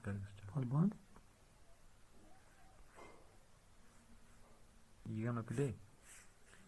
Faz bom? You gonna play?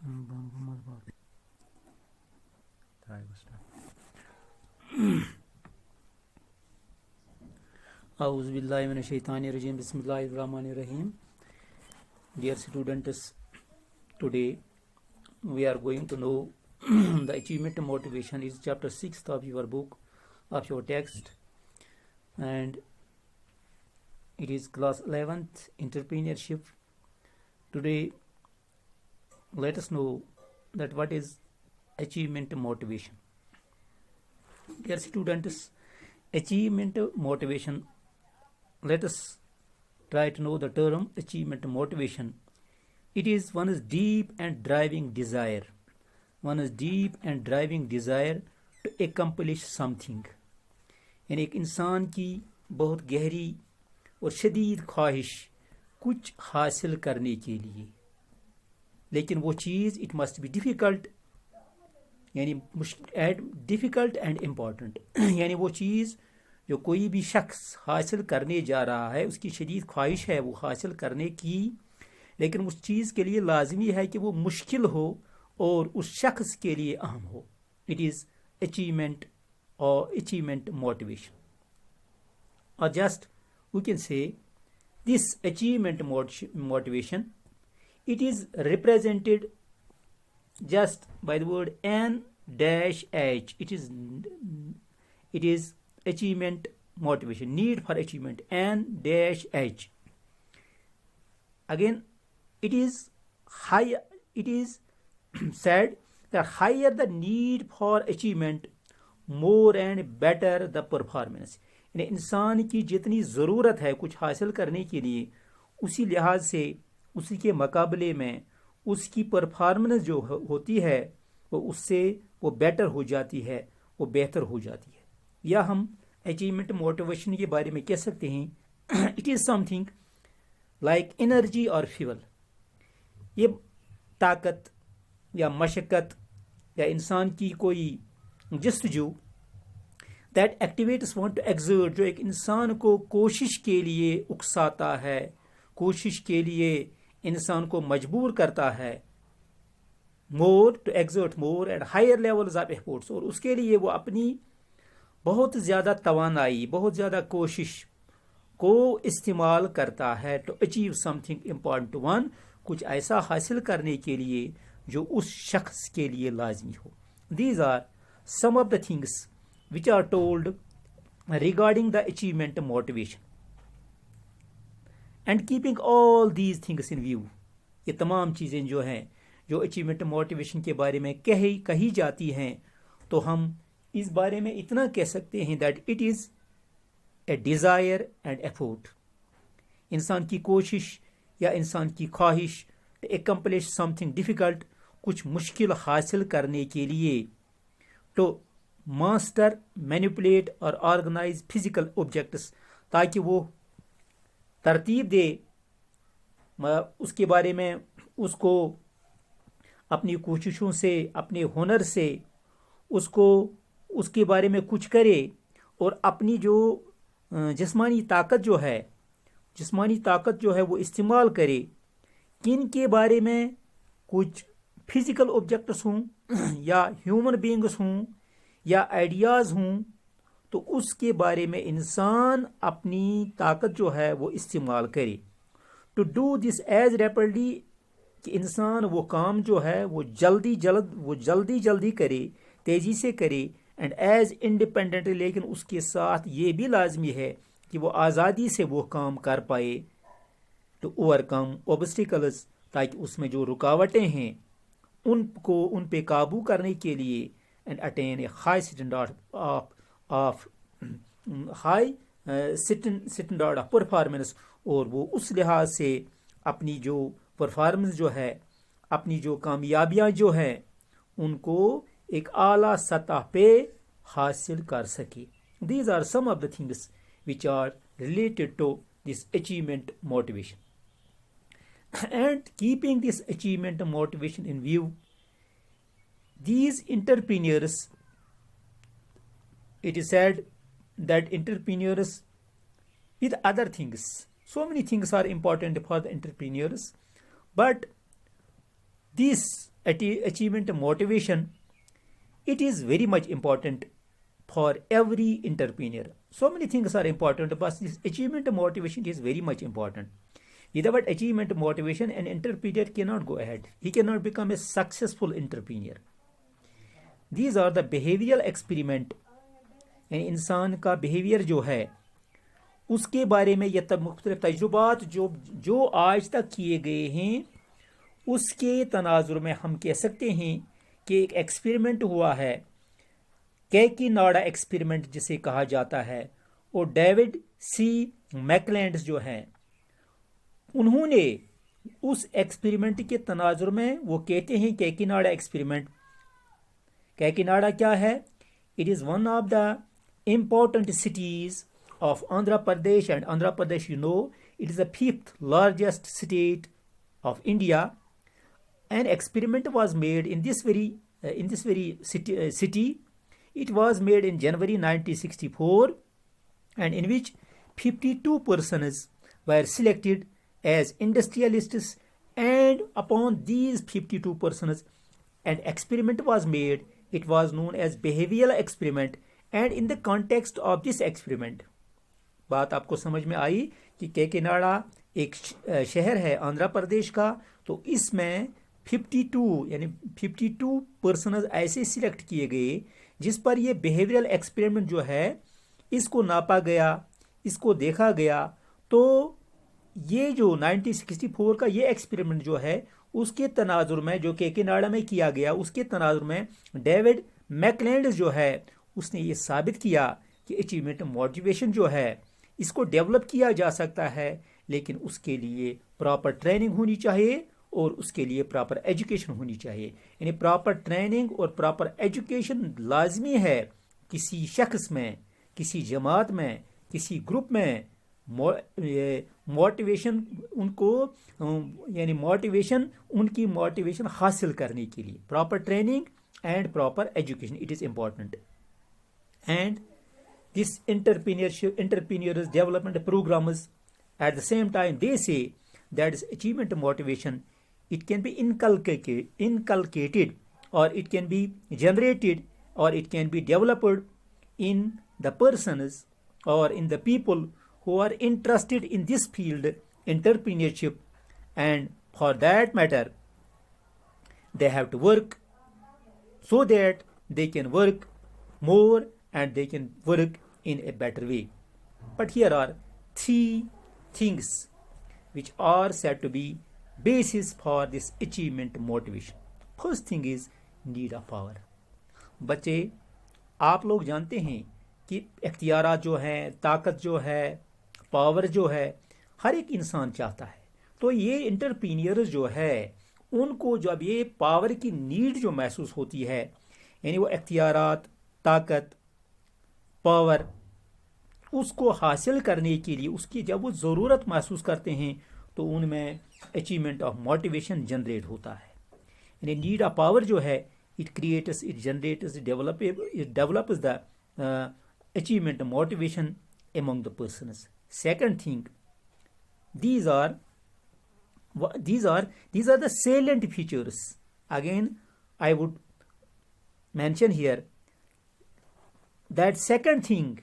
Bom, mais bom. Try to start. A'udhu billahi minash shaitani rajim. Bismillahir rahmanir rahim. Dear students, today we are going to know the achievement and motivation is chapter 6 of your book, of your text, and it is class 11th entrepreneurship. Today let us know that what is achievement motivation. Dear students, achievement motivation, let us try to know the term achievement motivation. It is one's deep and driving desire to accomplish something. यानी एक इंसान की बहुत गहरी और शदीद ख्वाहिश कुछ हासिल करने के लिए, लेकिन वो चीज़ इट मस्ट बी डिफ़िकल्ट, यानी डिफ़िकल्ट एंड इम्पॉर्टेंट। यानी वो चीज़ जो कोई भी शख्स हासिल करने जा रहा है, उसकी शदीद ख्वाहिश है वो हासिल करने की, लेकिन उस चीज़ के लिए लाजमी है कि वो मुश्किल हो और उस शख्स के लिए अहम हो। इट इज़ अचीवमेंट और अचीवमेंट मोटिवेशन, और just we can say this achievement motivation, it is represented just by the word N-H. It is achievement motivation, need for achievement, N-H. Again, it is high. It is said that higher the need for achievement, more and better the performance. यानी इंसान की जितनी ज़रूरत है कुछ हासिल करने के लिए, उसी लिहाज से उसी के मुकाबले में उसकी परफॉर्मेंस जो होती है वो उससे वो बेटर हो जाती है, वो बेहतर हो जाती है। या हम अचीवमेंट मोटिवेशन के बारे में कह सकते हैं, it is something like energy और फ्यूल। ये ताकत या मशक्क़त या इंसान की कोई जस्तजू, that activates want to exert, जो एक इंसान को कोशिश के लिए उकसाता है, कोशिश के लिए इंसान को मजबूर करता है, more to exert more at higher levels of efforts, और उसके लिए वो अपनी बहुत ज़्यादा तवानाई, बहुत ज़्यादा कोशिश को इस्तेमाल करता है to achieve something important one, कुछ ऐसा हासिल करने के लिए जो उस शख्स के लिए लाजमी हो। These are some of the things which are told regarding the achievement motivation, and keeping all these things in view, ये तमाम चीज़ें जो हैं जो अचीवमेंट मोटिवेशन के बारे में कही जाती हैं, तो हम इस बारे में इतना कह सकते हैं that it is a desire and effort, इंसान की कोशिश या इंसान की ख्वाहिश टू एकम्प्लिश समथिंग डिफ़िकल्ट, कुछ मुश्किल हासिल करने के लिए, तो मास्टर मैनिपुलेट और ऑर्गेनाइज फिजिकल ऑब्जेक्ट्स, ताकि वो तरतीब दे उसके बारे में, उसको अपनी कोशिशों से, अपने हुनर से उसको उसके बारे में कुछ करे, और अपनी जो जिस्मानी ताकत जो है वो इस्तेमाल करे। किन के बारे में? कुछ फिजिकल ऑब्जेक्ट्स हों या ह्यूमन बीइंग्स हों या आइडियाज़ हों, तो उसके बारे में इंसान अपनी ताकत जो है वो इस्तेमाल करे। To do this as rapidly, कि इंसान वो काम जो है वो जल्दी करे, तेज़ी से करे, एंड एज इंडिपेंडेंटली, लेकिन उसके साथ ये भी लाजमी है कि वो आज़ादी से वो काम कर पाए, टू ओवरकम ऑब्स्टिकल्स, ताकि उसमें जो रुकावटें हैं उन पे काबू करने के लिए, and attain a high standard of performance, और वो उस लिहाज से अपनी जो परफॉर्मेंस जो है, अपनी जो कामयाबियाँ जो हैं, उनको एक आला सतह पे हासिल कर सके। These are some of the things which are related to this achievement motivation. And keeping this achievement motivation in view, these entrepreneurs, it is said that entrepreneurs with other things. So many things are important for the entrepreneurs, but this achievement motivation, it is very much important for every entrepreneur. So many things are important, but this achievement motivation is very much important. Without achievement motivation, an entrepreneur cannot go ahead. He cannot become a successful entrepreneur. These are the behavioral experiment. इंसान का behavior जो है उसके बारे में ये मुख्तलिफ तजुर्बात जो आज तक किए गए हैं उसके तनाजुर में हम कह सकते हैं कि एक एक्सपेरिमेंट हुआ है, कैकीनाडा एक्सपेरिमेंट जिसे कहा जाता है, और डेविड सी मैकलैंड जो हैं उन्होंने उस एक्सपेरिमेंट के तनाजुर में वो कहते हैं कैकीनाडा एक्सपेरिमेंट। कैकीनाडा क्या है? It is one of the important cities of Andhra Pradesh, and Andhra Pradesh, you know, it is the 5th largest state of India. An experiment was made in this very city. It was made in January 1964, and in which 52 persons were selected as industrialists, and upon these 52 persons an experiment was made. It was known as behavioral experiment. And in the context of this experiment, बात आपको समझ में आई कि कैकीनाडा एक शहर है आंध्र प्रदेश का, तो इसमें 52 पर्सनस ऐसे सिलेक्ट किए गए जिस पर ये बिहेवियरल एक्सपेरिमेंट जो है इसको नापा गया, इसको देखा गया। तो ये जो 1964 का ये एक्सपेरिमेंट जो है उसके तनाजुर में, जो कैकीनाडा में किया गया, उसके तनाजुर में डेविड मैकलैंड जो है उसने ये साबित किया कि अचीवमेंट मोटिवेशन जो है इसको डेवलप किया जा सकता है, लेकिन उसके लिए प्रॉपर ट्रेनिंग होनी चाहिए और उसके लिए प्रॉपर एजुकेशन होनी चाहिए। यानी प्रॉपर ट्रेनिंग और प्रॉपर एजुकेशन लाजमी है किसी शख्स में, किसी जमात में, किसी ग्रुप में। मोटिवेशन उनको यानी उनकी मोटिवेशन हासिल करने के लिए proper training and proper education it is important. And this entrepreneurs development programs, at the same time they say that is achievement motivation, it can be inculcated or it can be generated or it can be developed in the persons or in the people who are interested in this field entrepreneurship, and for that matter they have to work so that they can work more and they can work in a better way. But here are 3 things which are said to be basis for this achievement motivation. First thing is need of power. बच्चे आप लोग जानते हैं कि इख्तियारात जो हैं, ताकत जो है, पावर जो है, हर एक इंसान चाहता है। तो ये एंटरप्रेन्योर्स जो है उनको जब ये पावर की नीड जो महसूस होती है, यानी वो इख्तियारात, ताकत, पावर, उसको हासिल करने के लिए उसकी जब वो ज़रूरत महसूस करते हैं तो उनमें अचीवमेंट ऑफ मोटिवेशन जनरेट होता है। यानी नीड ऑफ पावर जो है it creates, it generates, it develops the achievement motivation among the persons. Second thing, these are the salient features. Again I would mention here that second thing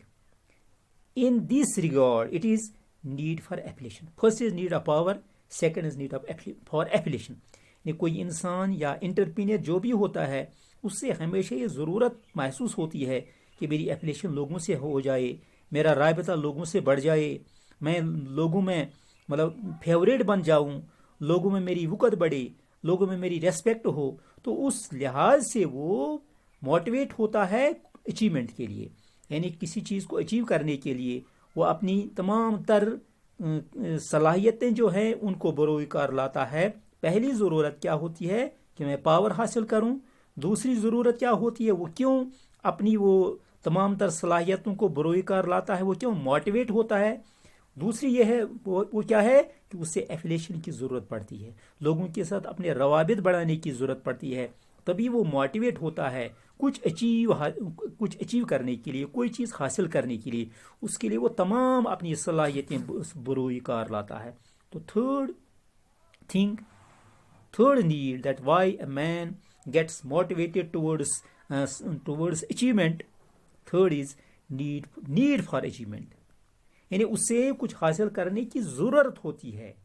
in this regard, it is need for affiliation. First is need of power, second is need of for affiliation. कोई इंसान या entrepreneur जो भी होता है उससे हमेशा ये ज़रूरत महसूस होती है कि मेरी एफिलिएशन लोगों से हो जाए, मेरा रायबता लोगों से बढ़ जाए, मैं लोगों में मतलब फेवरेट बन जाऊं, लोगों में मेरी वक़्त बढ़े, लोगों में मेरी रेस्पेक्ट हो। तो उस लिहाज से वो मोटिवेट होता है अचीवमेंट के लिए, यानी किसी चीज़ को अचीव करने के लिए वो अपनी तमाम तर सलाहियतें जो हैं उनको बरोकार लाता है। पहली ज़रूरत क्या होती है कि मैं पावर हासिल करूं, दूसरी ज़रूरत क्या होती है वो क्यों अपनी वो तमाम तर सलाहियतों को बरोकार लाता है, वो क्यों मोटिवेट होता है। दूसरी ये है वो क्या है कि उससे एफिलिएशन की ज़रूरत पड़ती है, लोगों के साथ अपने रवाबित बढ़ाने की ज़रूरत पड़ती है, तभी वो मोटिवेट होता है कुछ अचीव करने के लिए, कोई चीज़ हासिल करने के लिए, उसके लिए वो तमाम अपनी सलाहियतें बरोई कार लाता है। तो third need that why a man gets motivated towards achievement, third is need for achievement, यानी उसे कुछ हासिल करने की ज़रूरत होती है।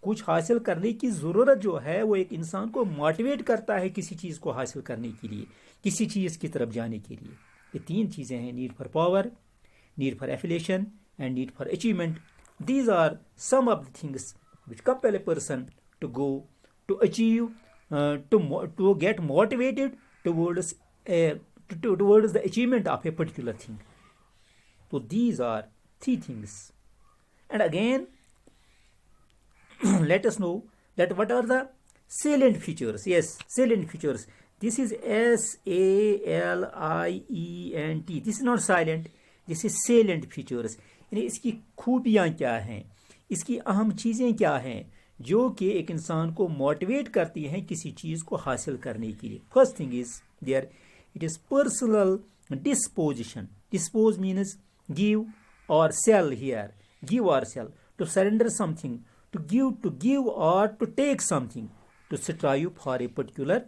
कुछ हासिल करने की ज़रूरत जो है वो एक इंसान को मोटिवेट करता है किसी चीज़ को हासिल करने के लिए, किसी चीज़ की तरफ जाने के लिए। ये तीन चीज़ें हैं, need for power, need for affiliation and need for achievement. These are some of the things which compel a person to go to achieve, to get motivated towards the achievement of a particular thing. So these are three things. And again, let us know that what are the salient features. Yes, salient features. This is SALIENT. This is not silent. This is salient features. यानी इसकी खूबियाँ क्या हैं, इसकी अहम चीज़ें क्या हैं जो कि एक इंसान को मोटिवेट करती हैं किसी चीज़ को हासिल करने के लिए। First thing is there it is personal disposition. Dispose means give और सेल हियर, गिव और sell, to surrender something, to give or to take something, to strive for a particular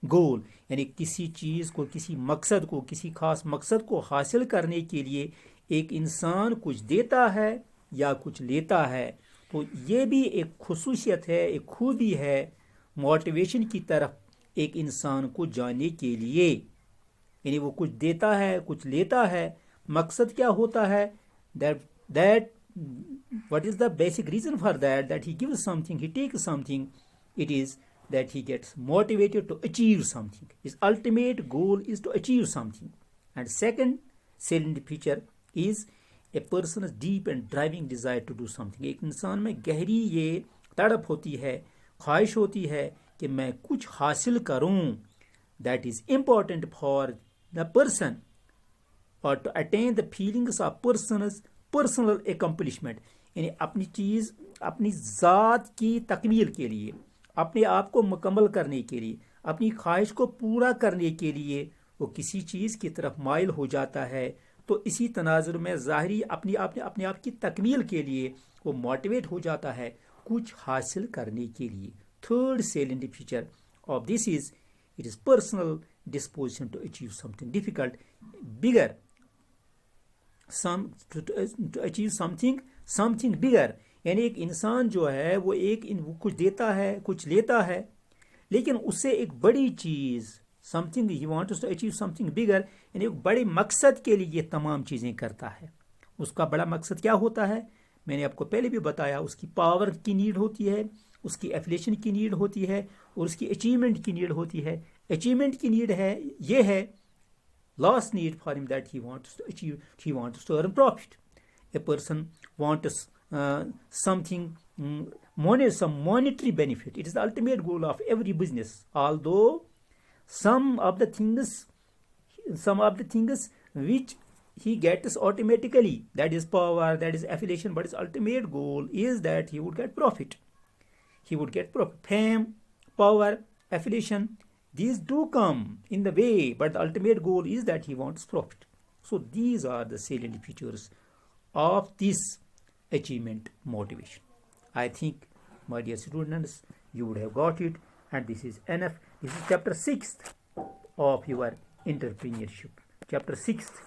goal, यानी किसी चीज़ को, किसी मकसद को, किसी खास मकसद को हासिल करने के लिए एक इंसान कुछ देता है या कुछ लेता है। तो ये भी एक खुसूसियत है, एक खूबी है मोटिवेशन की तरफ एक इंसान को जाने के लिए। यानी वो कुछ देता है, कुछ लेता है, मकसद क्या होता है, that what is the basic reason for that he gives something, he takes something, it is that he gets motivated to achieve something. His ultimate goal is to achieve something. And second salient feature is a person's deep and driving desire to do something. एक इंसान में गहरी ये तड़प होती है, ख्वाहिश होती है कि मैं कुछ हासिल करूं। That is important for the person, or to attain the feelings of personal accomplishment, यानी अपनी चीज़, अपनी ज़ात की तकमील के लिए, अपने आप को मुकम्मल करने के लिए, अपनी ख्वाहिश को पूरा करने के लिए वो किसी चीज़ की तरफ माइल हो जाता है। तो इसी तनाजुर में ज़ाहिरी अपने आप की तकमील के लिए वो मोटिवेट हो जाता है कुछ हासिल करने के लिए। Third salient feature of this is it is personal disposition to achieve something difficult, bigger, to achieve something bigger, यानी एक इंसान जो है वो कुछ देता है, कुछ लेता है, लेकिन उससे एक बड़ी चीज़, something he wants to achieve something bigger, यानी एक बड़े मकसद के लिए ये तमाम चीज़ें करता है। उसका बड़ा मकसद क्या होता है, मैंने आपको पहले भी बताया, उसकी पावर की नीड होती है, उसकी एफिलिएशन की नीड होती है, और उसकी अचीवमेंट की नीड होती है। अचीवमेंट की नीड है, ये है last need for him, that he wants to achieve, he wants to earn profit. A person wants something, some monetary benefit. It is the ultimate goal of every business. Although some of the things which he gets automatically, that is power, that is affiliation, but his ultimate goal is that he would get profit. He would get profit. Fame, power, affiliation, these do come in the way, but the ultimate goal is that he wants profit. So these are the salient features of this achievement motivation. I think, my dear students, you would have got it, and this is enough. This is chapter 6th of your entrepreneurship. Chapter 6th